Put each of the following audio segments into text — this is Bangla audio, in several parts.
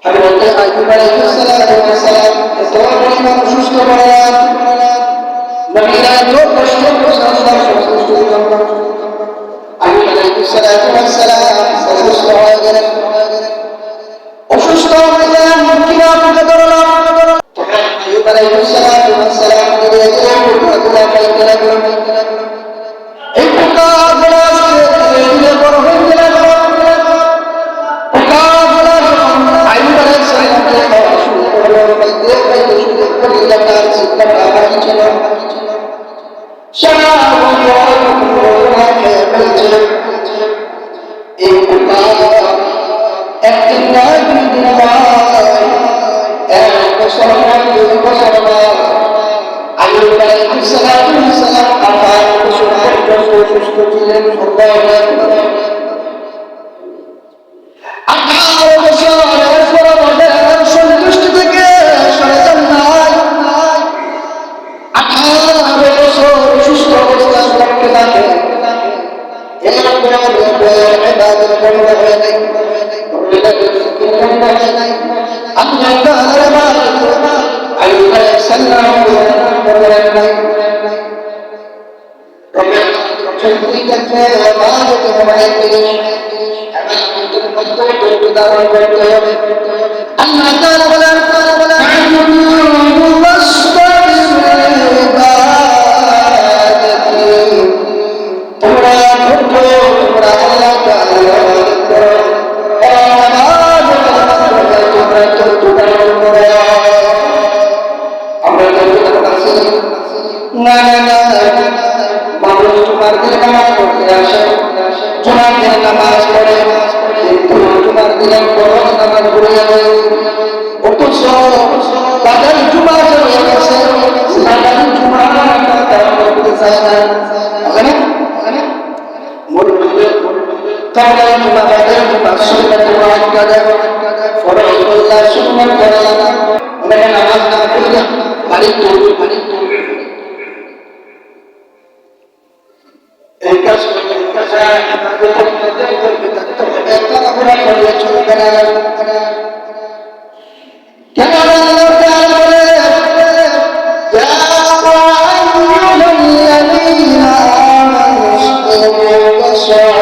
Hadirat Ayyub alaihi salam পরিমাণ সুস্থ করলেন, নবীরা তো কষ্ট আইয়ুব আলাইহিস সালাম অসুস্থ হয়ে গেলেন। অসুস্থ হয়ে গেলেন, কিভাবে মুখে ধরলাম আইয়ুব আলাইহিস সালাম ধীরে ধীরে পোকাগুলা খাইতে লাগলেন। এই পোকাগুলা ধীরে ধীরে বড় হয়ে লাগলো। পোকাগুলা যখন আইয়ুব আলাইহিস সালামকে খাওয়া শুরু করলো, খাইতে খাইতে শুরু করলো, এলাকার চিন্তাটা বাকি ছিল সারা পোকা খেয়ে ফেলছে। এই পোকা একদিন নয়, দুই দিন নয়, 1 বছর নয়, 2 বছর নয়, আইয়ুব আলাইহিস সালাম 18 বছর পর্যন্ত সুস্থ ছিলেন। 18 বছরের পর সন্তুষ্টি থেকে সরে যান নাই। 18 বছর সুস্থ অবস্থায় থাকতে থাকে। এরপর ইবাদত বন্ধ হয়ে যায়, আল্লাহ তাআলার ইবাদত আইয়ুব আলাইহিস সালাম করেন নাই। রবের চলতে ইবাদত হয় ইবাদতের মধ্যে ধারণ করতে হবে। আল্লাহ তাআলা বলেন নামাজ পড়ে, কিন্তু জুমার দিনের ফরজ নামাজ পড়ে যাবে। অথচ তাদের জুমা চলে গেছে, তাদের জুমা তারা করতে চায় না। তাহলে জুমা তাদের জুমা সুন্নাত মুআক্কাদা ফরজ বললা সুন্নাত বললা না, মানে নামাজ না পড়লে বাড়ি তুলবে। এই কাজ করলে চলবে না। কেন আল্লাহ তাআলা বলে ইয়া আইয়ুহাল্লাযীনা আমানু ইসতাগফিরু ওয়াসাবিরু।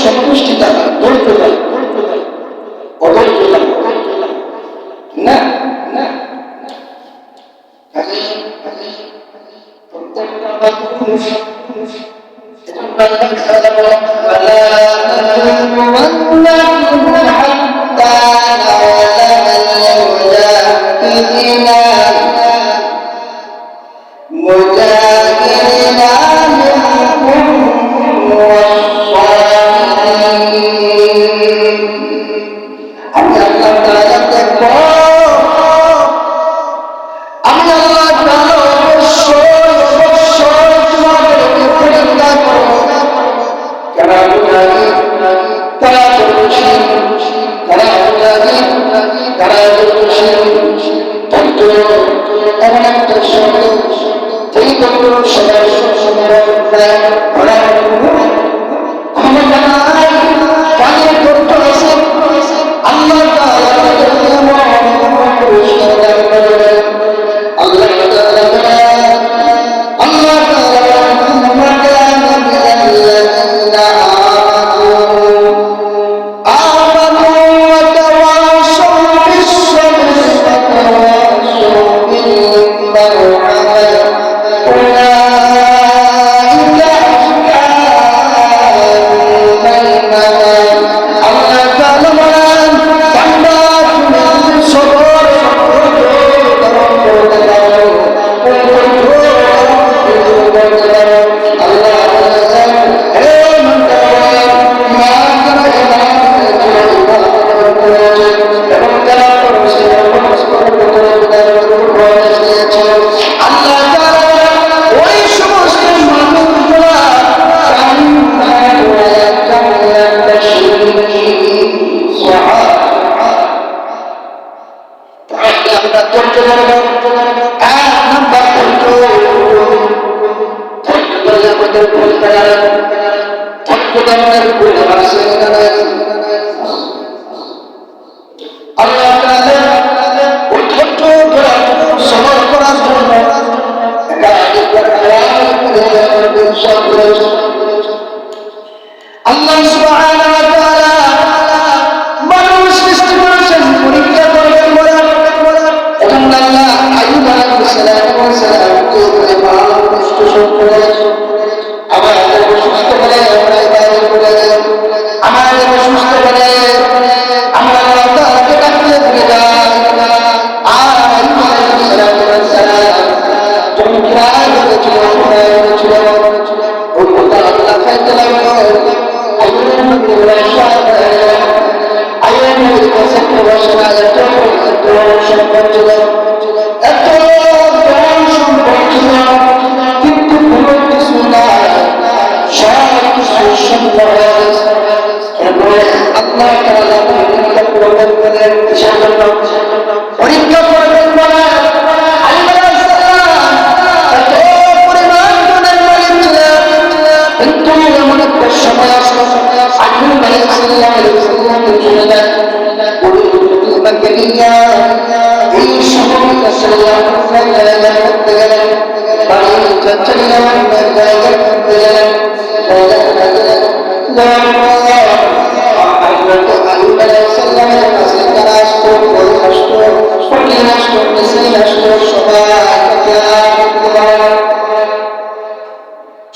সন্তুষ্টি থাকা ধৈর্য অধৈর্য না না আমার এক নাম্বার আমাদের বলতে আল্লাহ ওই ধৈর্য ধরে সবর করার জন্য আল্লাহ সুবহানাহু ওয়া তাআলা মানুষ সৃষ্টি করেছেন পরীক্ষা করবেন বলে এবং আল্লাহ আইয়ুব আলাইহিস সালামকে ভালো কষ্ট সহ্য করেছেন। আমাদের সুস্থ বলে আমরা ইবাদত করে আমাদের সুস্থ বলে আমরা আল্লাহ তাআলাকে ডাকতে ভুলে যাই। আর আইয়ুব আলাইহিস সালাম যখন কিরায় হয়েছিল ওই কথা আল্লাহ খাইতে লাগলো। কিন্তু কোনো কিছু নাই, সব কিছু সুন্দর আল্লাহ পরীক্ষা করবেন বলে সময় আসলো আইয়ুব আলাইহিস সালাম চলে যায় ওইকে নিয়ে এই সময়টা জায়গা করতে গেলেন বাড়ি যাচ্ছেন জায়গা করতে গেলেন আইয়ুব আলাইহিস সালামের কাছে তারা আসতো ফকির আসতো মিসকিন আসতো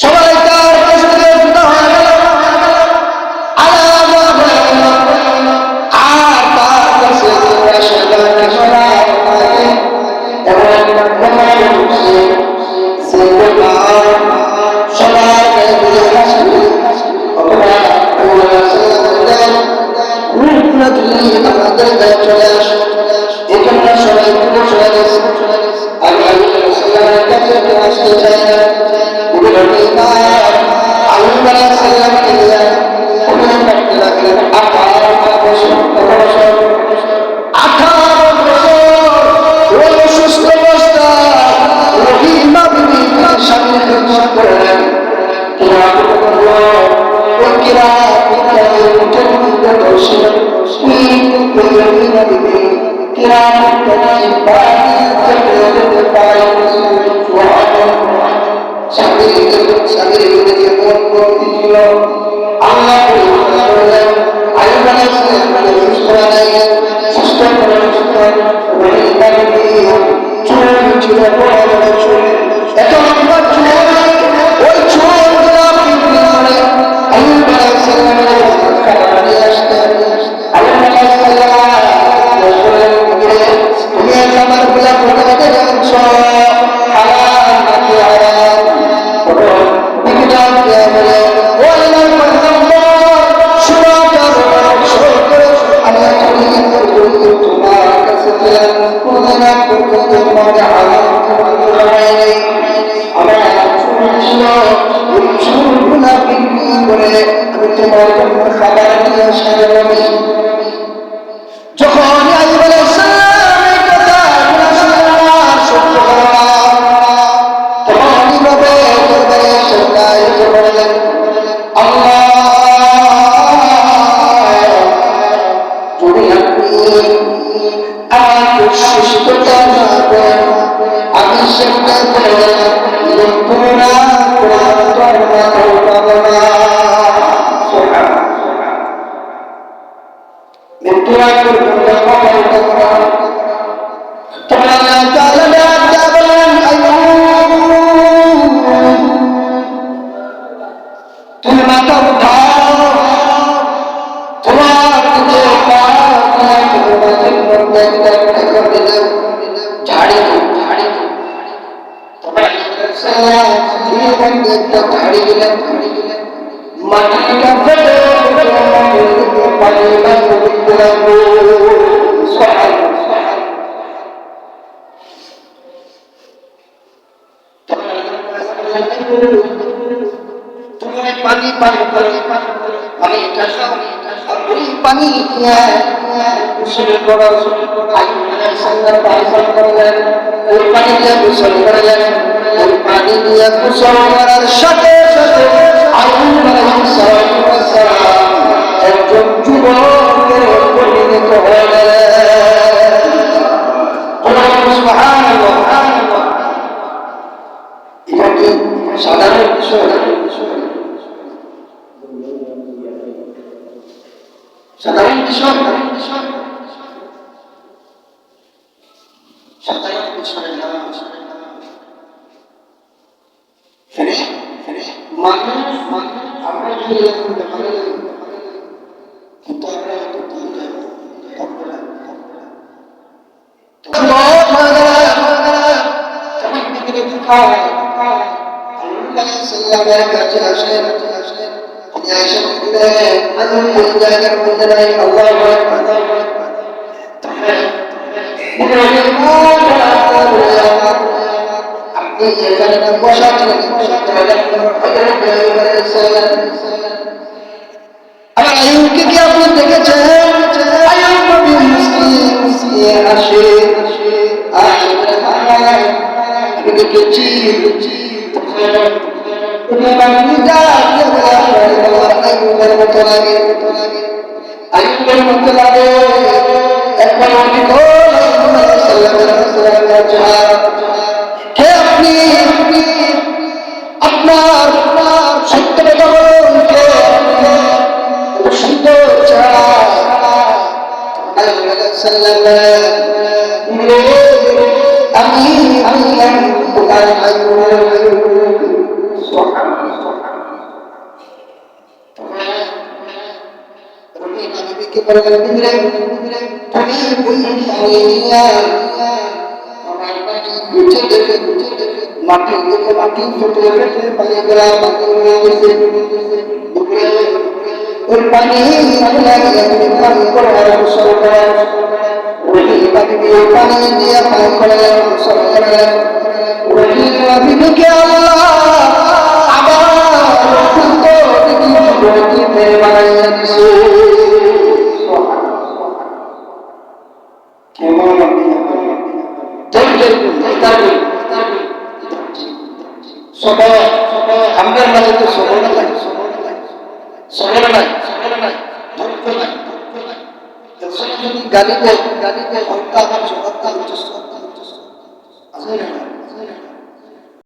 সবাই তার কাছ থেকে জুতা হয়ে গেল আর তার কাছে আমাদের গায়ে চলে আসে এই জন্য সবাই চলে গেছে। আমি আল্লাহ কাছে আসতে চাই না আইয়ুব আলাইহিস সালামকে নিয়ে অভিনয় করতে লাগলেন 18 বছর ওই অসুস্থ অবস্থায় রহিমা বিবি তার সামনে খেদমত করলেন। এত লম্বা চুল ওই চুলগুলো বিক্রি করে আইয়ুব আলাইহিস সালামের খাবার নিয়ে আসতেন। আইয়ুব আলাইহিস সালাম তুমি খাবারগুলো কোথায় আনছ, হালাল নাকি হারাম? বিকটাল কে বলে ও আল্লাহর পয়গম্বর সুরাটা শুরু করে আমি তোমার কাছে কোনদিন পর্যন্ত তোমাকে হারাম খাওয়াই আমার ছিল ওই চুলগুলা বিক্রি করে আমি তোমার জন্য খাবার নিয়ে সাজাবো। যখন আইয়ুব আলাইহিস সালাম এই কথা সত্য করলাম তখন কিভাবে দরবারে সরকার বললেন আল্লাহ যদি আপনি আমাকে সুস্থতা না দেন আমি সেটা করে তুমি মাথা উঠাও, তোমার ঝাড়ি ঝাড়ি দিলেন মাটিটা ফেলে তুমি পানি পান করো পানিটা খাও আর ওই পানি শুরু করো সাল্লাল্লাহু আলাইহি ওয়াসাল্লাম করলেন ওই পানি দিয়ে গোসল করলেন ওই পানি দিয়ে গোসল করার সাথে সাথে আল্লাহ আলাইহিস সালাম একজন যুবকে পরিণত হয়ে গেলেন সুবহানাল্লাহ এটা কি সাধারণ বিষয় সাধারণ বিষয় সাধারণ বিষয় না মানুষ আমরা যদি কিন্তু আমরা কাছে আসেন জায়গার মধ্যে নাই আল্লাহ আপনি যেখানে বসা ছিলেন আমার আয়ুবকে কি আপনি দেখেছেন? আয়ুব নবী মুসকিন আসে আমি দেখেছি আয়ুবের মতো লাগে একবার কে আপনি আপনার সত্য কথা বলুন কে সুন্দর আমি মাটি থেকে মাটি ফুটে পানি গেলা ওই পানি পানি করার সরকার ওই পানি দিয়ে পানি দিয়ে পানি করার সরকার ওই বিবেকে আবার বানাইয়া দিছে কেমন আমাদের মাঝে তো সবর নাই গালি দেয় আমার জবাব